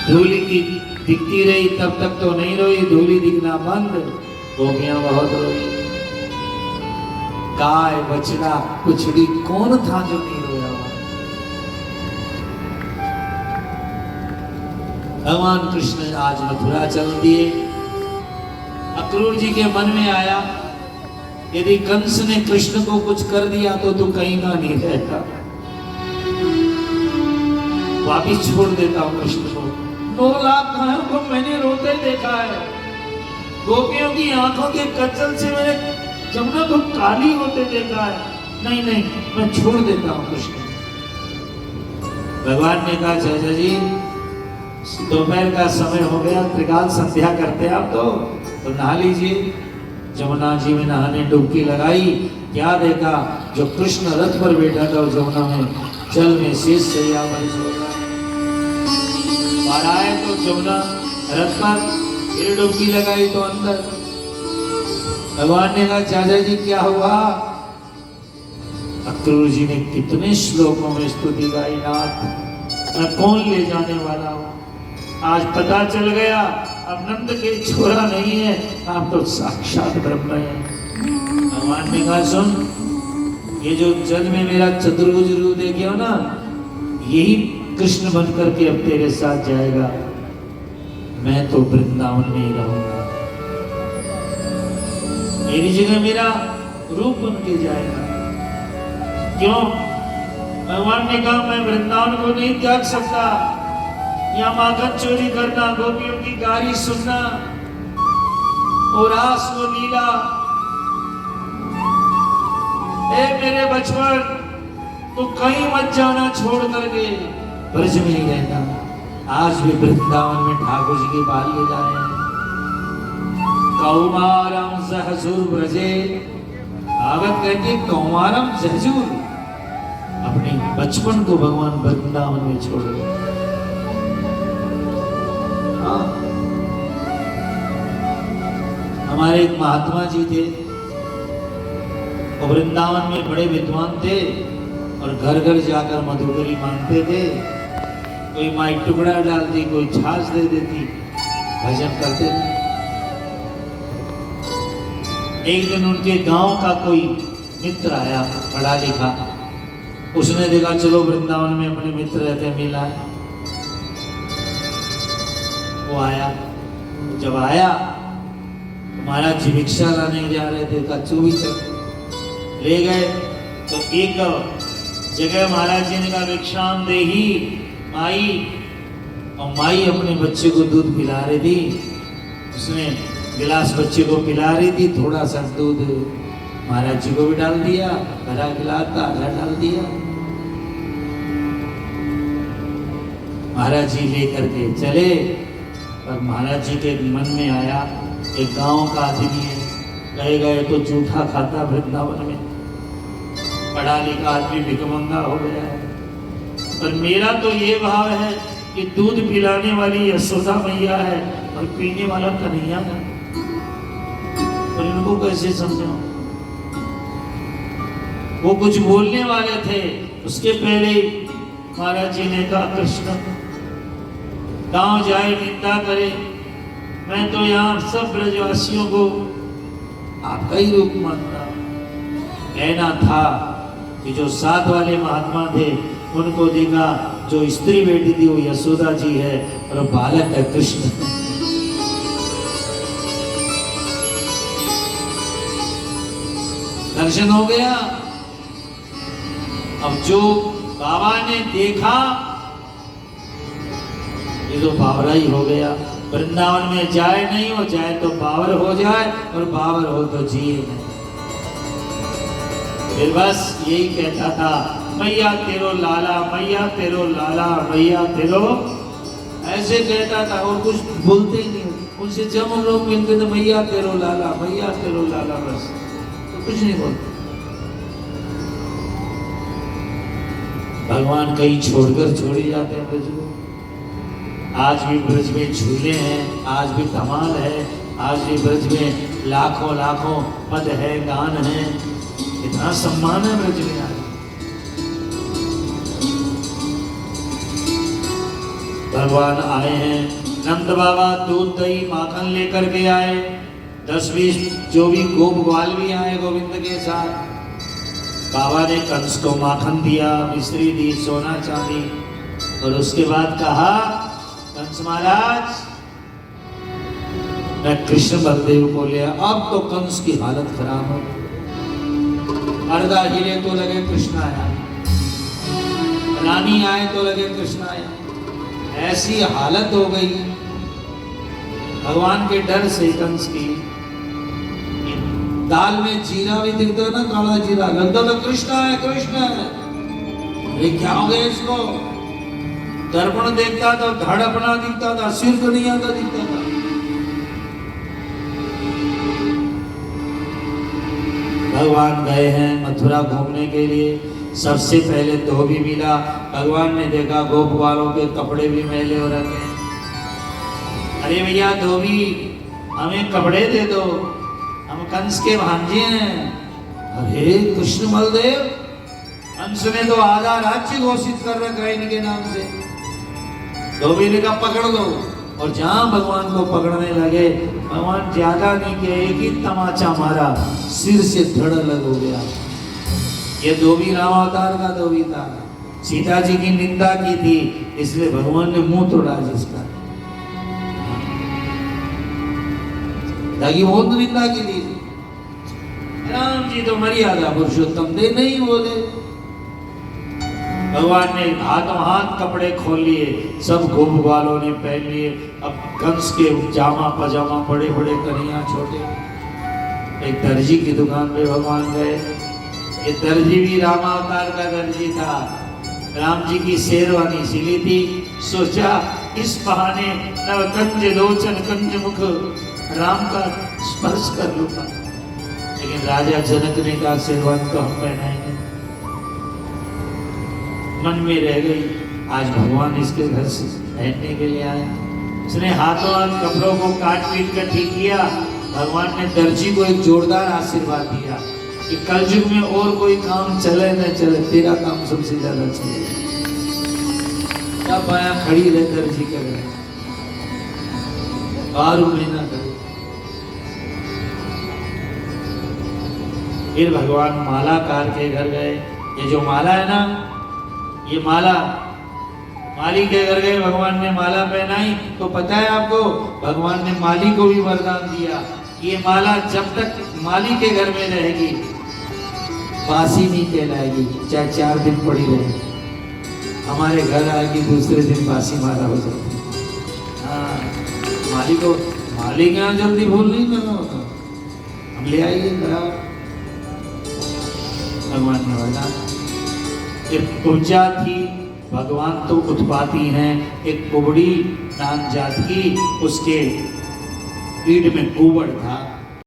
धूली की दिखती रही तब तक तो नहीं रोई, धूली दिखना बंद, गोपियां बहुत रोई। गाय बछड़ा कुछड़ी कौन था जो नहीं रोया? भगवान कृष्ण आज मथुरा चल दिए। अक्रूर जी के मन में आया, यदि कंस ने कृष्ण को कुछ कर दिया तो तू कहीं का नहीं रहता, वापिस छोड़ देता हूं कृष्ण को। 9 लाख गायों को मैंने रोते देखा है, गोपियों की आंखों के कज्जल से मैंने जमुना को काली होते देखा है। नहीं नहीं, मैं छोड़ देता हूं कृष्ण। भगवान ने कहा, चाचा जी दोपहर का समय हो गया, त्रिकाल संध्या करते आप तो नहा लीजिए। जमुना जी में नहाने डुबकी लगाई, क्या देखा, जो कृष्ण रथ पर बैठा था जमुना में जल में शेष सैया पर सो रहा। बाहर आए तो जमुना रथ पर, फिर डुबकी लगाई तो अंदर। भगवान ने कहा, चाचा जी क्या हुआ? अक्रूर जी ने कितने श्लोकों में स्तुति गाई, नाथ मैं कौन ले जाने वाला हूं, आज पता चल गया अब नंद के छोरा नहीं है, आप तो साक्षात ब्रह्म है। भगवान ने कहा, सुन, ये जो जल में मेरा चतुर्भुज रूप देखे हो ना, यही कृष्ण बन करके अब तेरे साथ जाएगा, मैं तो वृंदावन में ही रहूंगा, मेरी जगह मेरा रूप बन के जाएगा। क्यों? भगवान ने कहा, मैं वृंदावन को नहीं त्याग सकता, यहाँ माखन चोरी करना, गोपियों की गाली सुनना, और रास वो लीला। ए मेरे बचपन, तो कहीं मत जाना छोड़ करके, ब्रज में ही रहना। आज भी वृंदावन में ठाकुर जी की बाल ले जाए हैं। कौमारम सहजूर ब्रजे, भागवत कहती कौमारम सहजूर, अपने बचपन को भगवान वृंदावन में छोड़ गए। हमारे एक महात्मा जी थे, वो वृंदावन में बड़े विद्वान थे और घर घर जाकर मधुकरी मांगते थे। कोई माई टुकड़ा डालती, कोई छाछ दे देती, भजन करते थे। एक दिन उनके गांव का कोई मित्र आया, पढ़ा लिखा, उसने देखा चलो वृंदावन में अपने मित्र रहते मिला है। वो आया, जब आया महाराज जी भिक्षा लाने जा रहे थे, कच्चू भी चल ले गए। तो एक जगह महाराज जी ने कहा, भिक्षाम देही माई, और माई अपने बच्चे को दूध पिला रही थी, उसने गिलास बच्चे को पिला रही थी, थोड़ा सा दूध महाराज जी को भी डाल दिया, भरा गिलास था आधा डाल दिया। महाराज जी लेकर के चले, पर महाराज जी के मन में आया, एक गांव का आदमी है, गए गए तो जूठा खाता वृंदावन में, पढ़ा लिखा आदमी भिखमंगा हो गया है, पर मेरा तो ये भाव है कि दूध पिलाने वाली यशोदा मैया है और पीने वाला कन्हैया है, और इनको कैसे समझाऊं? वो कुछ बोलने वाले थे, उसके पहले महाराज जी ने कहा, कृष्ण गांव जाए निंदा करे, मैं तो यहाँ सब ब्रजवासियों को आपका ही रूप मानता। कहना था कि जो साथ वाले महात्मा थे उनको देखा, जो स्त्री बेटी थी वो यशोदा जी है और बालक है कृष्ण। दर्शन हो गया। अब जो बाबा ने देखा, ये तो बावरा ही हो गया। वृंदावन में जाए नहीं, हो जाए तो बावर हो जाए, और बावर हो तो जिए नहीं। फिर बस यही कहता था, मैया तेरो लाला, मैया तेरो लाला, मैया तेरो, ऐसे कहता था, और कुछ बोलते ही नहीं। उनसे जब हम लोग मिलते थे, मैया तेरो लाला, मैया तेरो लाला, बस, तो कुछ नहीं बोलते। भगवान कहीं छोड़कर छोड़ी जाते हैं ब्रज को। आज भी ब्रज में झूले हैं, आज भी धमाल है, आज भी ब्रज में लाखों लाखों पद है, गान है, इतना सम्मान है ब्रज में आज। भगवान आए हैं। नंद बाबा दूध दही माखन लेकर के आए, 10-20 जो भी गोप ग्वाल भी आए गोविंद के साथ। बाबा ने कंस को माखन दिया, मिश्री दी, सोना चांदी, और उसके बाद कहा, कंस महाराज मैं कृष्ण बलदेव को लिया। अब तो कंस की हालत खराब हो गई। अर्धा हिले तो लगे कृष्ण आया, रानी आए तो लगे कृष्ण आया, ऐसी हालत हो गई भगवान के डर से कंस की। दाल में जीरा भी दिखता ना, काला जीरा, लगता तो कृष्ण है कृष्ण है। ये क्या हो गया इसको? दर्पण देखता था, धड़ अपना दिखता था, सिर तो नहीं आता दिखता था। भगवान गए हैं मथुरा घूमने के लिए। सबसे पहले धोबी मिला। भगवान ने देखा गोप वालों के कपड़े भी मैले हो रखे हैं। अरे भैया धोबी, हमें कपड़े दे दो, हम कंस के भांजे हैं। अरे कृष्ण बलदेव, कंस ने तो आधा राज्य घोषित कर रखा है इनके नाम से। धोबी ने कहा पकड़ लो, और जहां भगवान को पकड़ने लगे, भगवान ज्यादा नहीं किया, एक ही तमाचा मारा, सिर से धड़ अलग हो गया। ये धोबी राम अवतार का धोबी था, सीता जी की निंदा की थी, इसलिए भगवान ने मुंह तोड़ा जिसका, ताकि बहुत निंदा की थी। राम जी तो मर्यादा पुरुषोत्तम थे, नहीं बोले। भगवान ने हाथों हाथ कपड़े खोल लिए, सब गोप वालों ने पहन लिए। अब कंस के जामा पजामा, बड़े बड़े कन्हैया छोटे। एक दर्जी की दुकान पे भगवान गए। ये दर्जी भी राम अवतार का दर्जी था, राम जी की शेरवानी सिली थी। सोचा इस बहाने नव कंज लोचन कंज मुख राम का स्पर्श कर लूंगा। लेकिन राजा जनक ने कहा शेरवानी तो हम पहनाएंगे। मन में रह गई, आज भगवान इसके घर से पहनने के लिए आए। उसने हाथों हाथ कपड़ों को काट पीट कर ठीक किया। भगवान ने दर्जी को एक जोरदार आशीर्वाद दिया कि कलयुग में और कोई काम चले न चले, तेरा काम सबसे ज्यादा चले। तब आया खड़ी रह दर्जी कर रहे, 12 महीना कर। फिर भगवान मालाकार के घर गए। ये जो माला है ना, ये माला माली के घर गए, भगवान ने माला पहनाई। तो पता है आपको, भगवान ने माली को भी वरदान दिया, ये माला जब तक माली के घर में रहेगी बासी नहीं कहलाएगी, चाहे 4 दिन पड़ी रहे। हमारे घर आएगी दूसरे दिन बासी माला हो जाएगी। हाँ, माली को, माली के यहाँ जल्दी भूल नहीं करना होता, हम ले आइए बराबर। भगवान ने वरदान। एक पूजा थी, भगवान तो उत्पाती हैं। एक कुबड़ी नाम जात की, उसके पीठ में कुबड़ था।